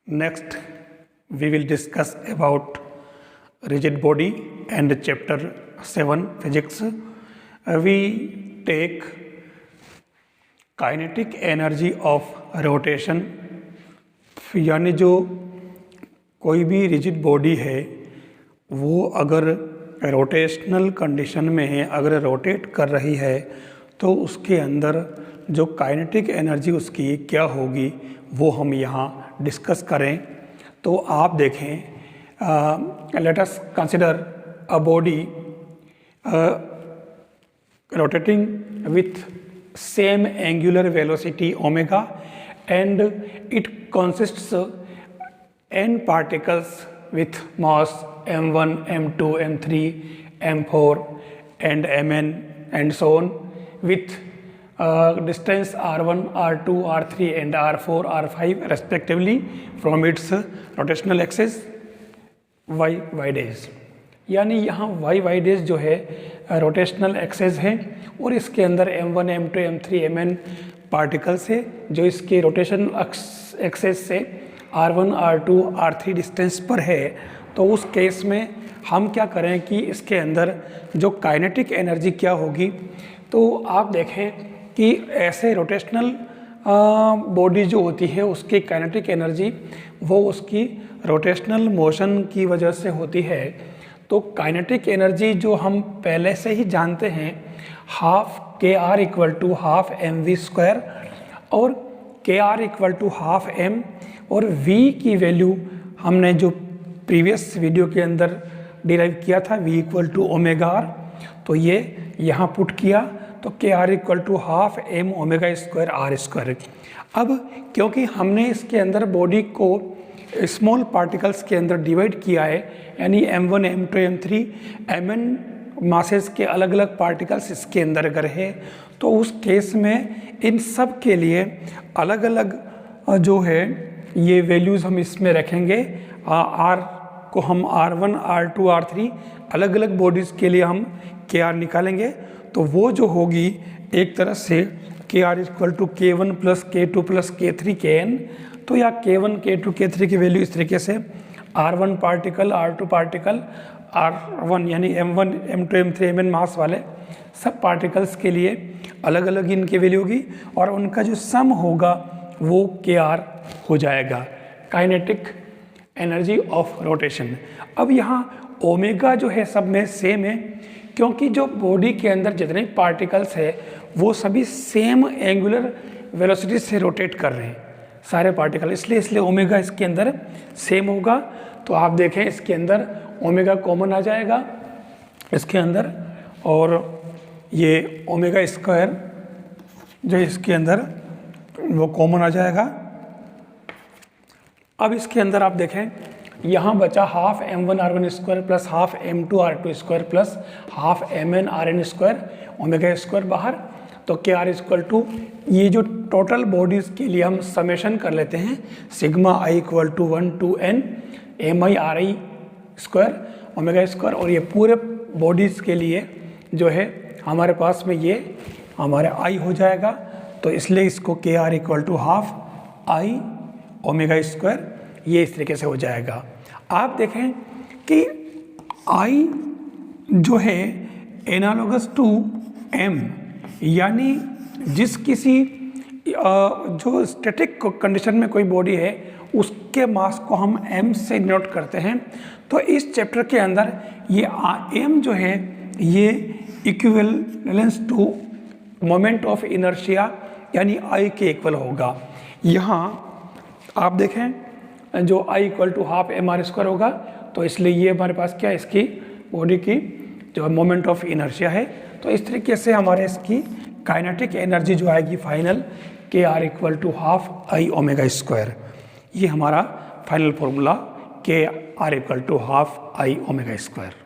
Next, we will discuss about rigid body and chapter 7 physics. We take kinetic energy of rotation. यानी जो कोई भी rigid body है वो अगर रोटेशनल कंडीशन में है, अगर रोटेट कर रही है तो उसके अंदर जो काइनेटिक एनर्जी उसकी क्या होगी वो हम यहाँ डिस्कस करें। तो आप देखें, let us consider a body rotating with same angular velocity omega and it consists n particles with mass m1, m2, m3, m4 and mn and so on with distance r1, r2, r3 and r4, r5 respectively from its rotational axis y dash। यानी यहाँ y dash जो है rotational access है और इसके अंदर m1, m2, m3, mn particles है जो इसके रोटेशन एक्सेस से r1, r2, r3 डिस्टेंस पर है। तो उस केस में हम क्या करें कि इसके अंदर जो काइनेटिक एनर्जी क्या होगी, तो आप देखें कि ऐसे रोटेशनल बॉडी जो होती है उसकी काइनेटिक एनर्जी वो उसकी रोटेशनल मोशन की वजह से होती है। तो काइनेटिक एनर्जी जो हम पहले से ही जानते हैं, half K R equal to half M V square और K R equal to half M, और वी की वैल्यू हमने जो प्रीवियस वीडियो के अंदर डिराइव किया था V equal to omega R, तो ये यहाँ पुट किया तो K R equal to half M omega square R square. अब क्योंकि हमने इसके अंदर बॉडी को स्मॉल पार्टिकल्स के अंदर डिवाइड किया है, यानी m1, m2, m3, mn masses के अलग अलग पार्टिकल्स इसके अंदर अगर है तो उस केस में इन सब के लिए अलग अलग जो है ये वैल्यूज़ हम इसमें रखेंगे। आर को हम r1, r2, r3 अलग अलग बॉडीज़ के लिए हम के आर निकालेंगे। तो वो जो होगी एक तरह से K R equal to k1 plus k2 plus k3 kn। तो या k1, k2, k3 की वैल्यू इस तरीके से r1 particle, r2 particle, r1 यानी m1, m2, m3, mn मास वाले सब पार्टिकल्स के लिए अलग अलग इनकी वैल्यू होगी और उनका जो सम होगा वो के आर हो जाएगा, काइनेटिक एनर्जी ऑफ रोटेशन। अब यहाँ ओमेगा जो है सब में सेम है क्योंकि जो बॉडी के अंदर जितने पार्टिकल्स है वो सभी सेम एंगुलर वेलोसिटी से रोटेट कर रहे हैं सारे पार्टिकल, इसलिए ओमेगा इसके अंदर सेम होगा। तो आप देखें इसके अंदर ओमेगा कॉमन आ जाएगा इसके अंदर, और ये ओमेगा स्क्वायर जो इसके अंदर वो कॉमन आ जाएगा। अब इसके अंदर आप देखें यहाँ बचा half m1 r1 square plus half m2 r2 square plus half mn rn square, omega square बाहर। तो के आर इक्वल टू ये जो टोटल बॉडीज़ के लिए हम समेशन कर लेते हैं sigma I equal to 1 to n M I R I square omega square, और ये पूरे बॉडीज़ के लिए जो है हमारे पास में ये हमारा आई हो जाएगा। तो इसलिए इसको K R equal to half I omega square ये इस तरीके से हो जाएगा। आप देखें कि आई जो है एनालोगस टू एम, यानी जिस किसी जो स्टैटिक कंडीशन में कोई बॉडी है उसके मास को हम m से नोट करते हैं। तो इस चैप्टर के अंदर ये m जो है ये equivalence to moment of inertia यानी I के इक्वल होगा। यहाँ आप देखें जो I equal to half M R square होगा, तो इसलिए ये हमारे पास क्या इसकी बॉडी की जो मोमेंट ऑफ इनर्शिया है। तो इस तरीके से हमारे इसकी काइनेटिक एनर्जी जो आएगी final K R equal to half I omega square. ये हमारा final formula K R equal to half I omega square.